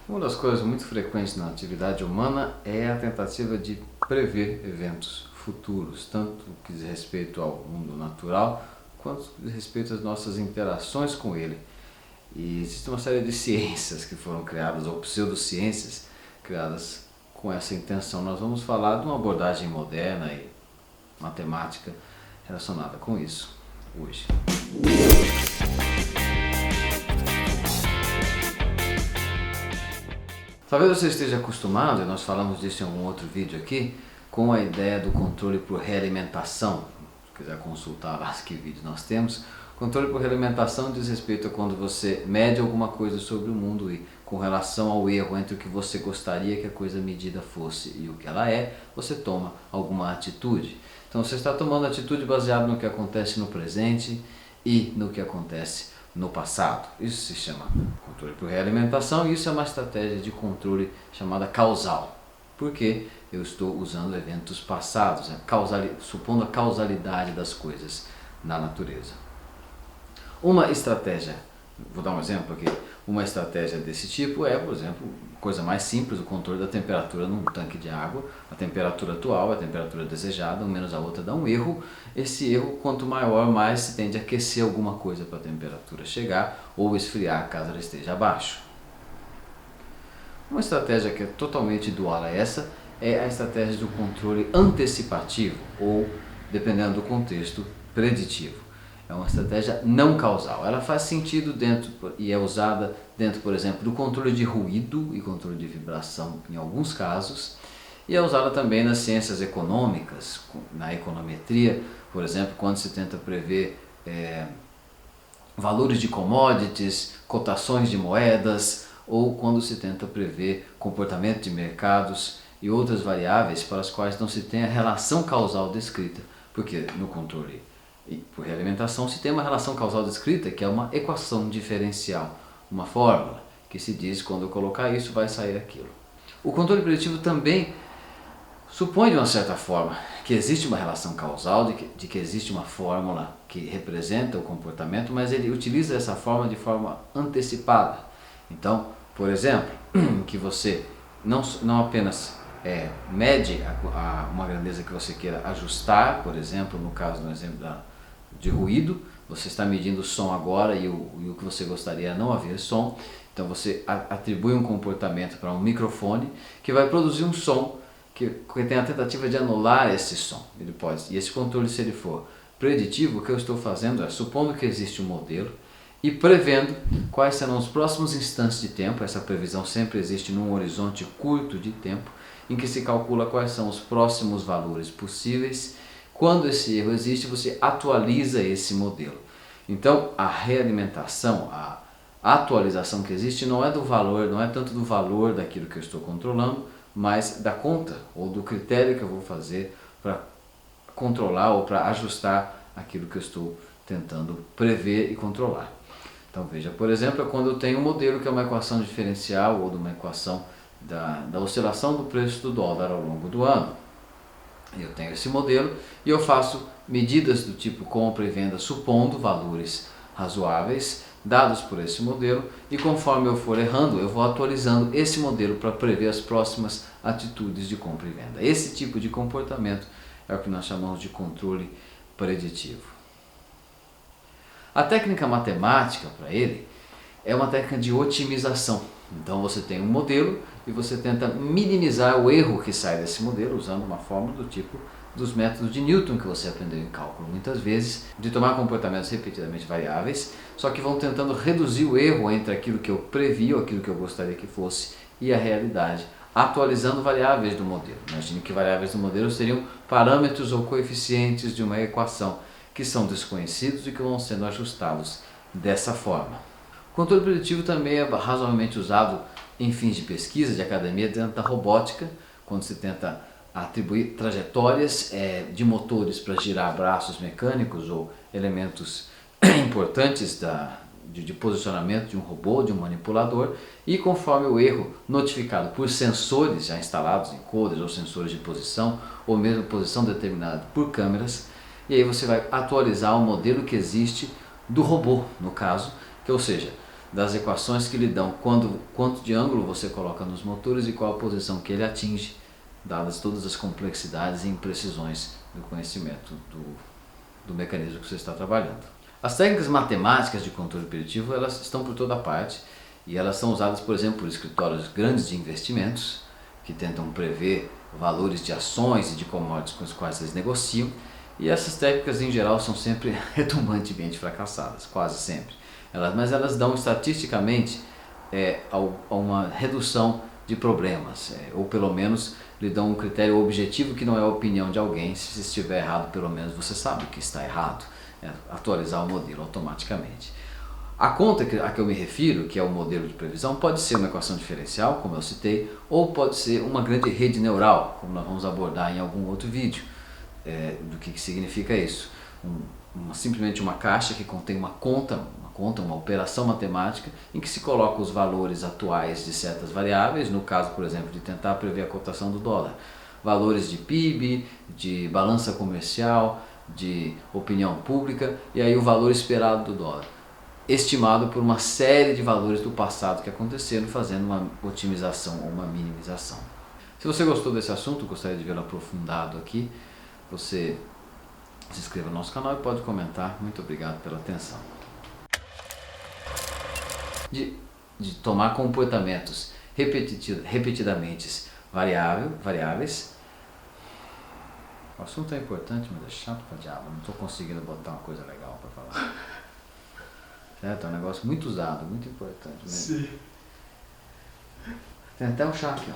Uma das coisas muito frequentes na atividade humana é a tentativa de prever eventos futuros, tanto no que diz respeito ao mundo natural, quanto no que diz respeito às nossas interações com ele. E existe uma série de ciências que foram criadas, ou pseudociências, criadas com essa intenção. Nós vamos falar de uma abordagem moderna e matemática relacionada com isso hoje. Talvez você esteja acostumado, e nós falamos disso em algum outro vídeo aqui, com a ideia do controle por realimentação. Se quiser consultar lá que vídeo nós temos. Controle por realimentação diz respeito a quando você mede alguma coisa sobre o mundo e com relação ao erro entre o que você gostaria que a coisa medida fosse e o que ela é, você toma alguma atitude. Então você está tomando atitude baseada no que acontece no presente e no que acontece no passado. Isso se chama controle por realimentação e isso é uma estratégia de controle chamada causal. Porque eu estou usando eventos passados, supondo a causalidade das coisas na natureza. Uma estratégia, vou dar um exemplo aqui, uma estratégia desse tipo é, por exemplo, coisa mais simples, o controle da temperatura num tanque de água. A temperatura atual, a temperatura desejada, um menos a outra dá um erro. Esse erro, quanto maior, mais se tende a aquecer alguma coisa para a temperatura chegar ou esfriar caso ela esteja abaixo. Uma estratégia que é totalmente dual a essa é a estratégia do controle antecipativo ou, dependendo do contexto, preditivo. É uma estratégia não causal. Ela faz sentido dentro e é usada dentro, por exemplo, do controle de ruído e controle de vibração em alguns casos. E é usada também nas ciências econômicas, na econometria, por exemplo, quando se tenta prever valores de commodities, cotações de moedas, ou quando se tenta prever comportamento de mercados e outras variáveis para as quais não se tem a relação causal descrita, porque no controle e por realimentação se tem uma relação causal descrita que é uma equação diferencial, uma fórmula que se diz quando eu colocar isso vai sair aquilo. O controle preditivo também supõe de uma certa forma que existe uma relação causal, de que existe uma fórmula que representa o comportamento, mas ele utiliza essa fórmula de forma antecipada. Então, por exemplo, que você não apenas mede uma grandeza que você queira ajustar, por exemplo, no caso do exemplo de ruído, você está medindo o som agora e o que você gostaria não haver som, então você atribui um comportamento para um microfone que vai produzir um som que tem a tentativa de anular esse som. E esse controle, se ele for preditivo, o que eu estou fazendo é, supondo que existe um modelo e prevendo quais serão os próximos instantes de tempo. Essa previsão sempre existe num horizonte curto de tempo, em que se calcula quais são os próximos valores possíveis. Quando esse erro existe, você atualiza esse modelo. Então, a realimentação, a atualização que existe não é do valor, não é tanto do valor daquilo que eu estou controlando, mas da conta ou do critério que eu vou fazer para controlar ou para ajustar aquilo que eu estou tentando prever e controlar. Então veja, por exemplo, é quando eu tenho um modelo que é uma equação diferencial ou de uma equação da oscilação do preço do dólar ao longo do ano. Eu tenho esse modelo e eu faço medidas do tipo compra e venda supondo valores razoáveis dados por esse modelo e conforme eu for errando eu vou atualizando esse modelo para prever as próximas atitudes de compra e venda. Esse tipo de comportamento é o que nós chamamos de controle preditivo. A técnica matemática para ele é uma técnica de otimização. Então você tem um modelo e você tenta minimizar o erro que sai desse modelo usando uma fórmula do tipo dos métodos de Newton que você aprendeu em cálculo muitas vezes, de tomar comportamentos repetidamente variáveis, só que vão tentando reduzir o erro entre aquilo que eu previ ou aquilo que eu gostaria que fosse e a realidade, atualizando variáveis do modelo. Imagine que variáveis do modelo seriam parâmetros ou coeficientes de uma equação que são desconhecidos e que vão sendo ajustados dessa forma. O controle preditivo também é razoavelmente usado em fins de pesquisa, de academia, dentro da robótica, quando se tenta atribuir trajetórias de motores para girar braços mecânicos ou elementos importantes de posicionamento de um robô, de um manipulador, e conforme o erro notificado por sensores já instalados em coders ou sensores de posição, ou mesmo posição determinada por câmeras, e aí você vai atualizar o modelo que existe do robô, no caso, que, ou seja, das equações que lhe dão quanto de ângulo você coloca nos motores e qual a posição que ele atinge, dadas todas as complexidades e imprecisões do conhecimento do mecanismo que você está trabalhando. As técnicas matemáticas de controle preditivo, elas estão por toda parte e elas são usadas, por exemplo, por escritórios grandes de investimentos que tentam prever valores de ações e de commodities com os quais eles negociam, e essas técnicas em geral são sempre retumbantemente fracassadas, quase sempre. Mas elas dão estatisticamente a uma redução de problemas, ou pelo menos lhe dão um critério objetivo que não é a opinião de alguém. Se estiver errado, pelo menos você sabe que está errado, atualizar o modelo automaticamente. A conta a que eu me refiro, que é o modelo de previsão, pode ser uma equação diferencial, como eu citei, ou pode ser uma grande rede neural, como nós vamos abordar em algum outro vídeo. Do que significa isso? Simplesmente uma caixa que contém uma operação matemática em que se coloca os valores atuais de certas variáveis, no caso, por exemplo, de tentar prever a cotação do dólar, valores de PIB, de balança comercial, de opinião pública, e aí o valor esperado do dólar, estimado por uma série de valores do passado que aconteceram, fazendo uma otimização ou uma minimização. Se você gostou desse assunto, gostaria de vê-lo aprofundado aqui, você se inscreva no nosso canal e pode comentar. Muito obrigado pela atenção. De tomar comportamentos repetidamente variáveis. O assunto é importante, mas é chato pra diabo. Não estou conseguindo botar uma coisa legal para falar. Certo? É um negócio muito usado, muito importante mesmo. Sim. Tem até um chá aqui, ó.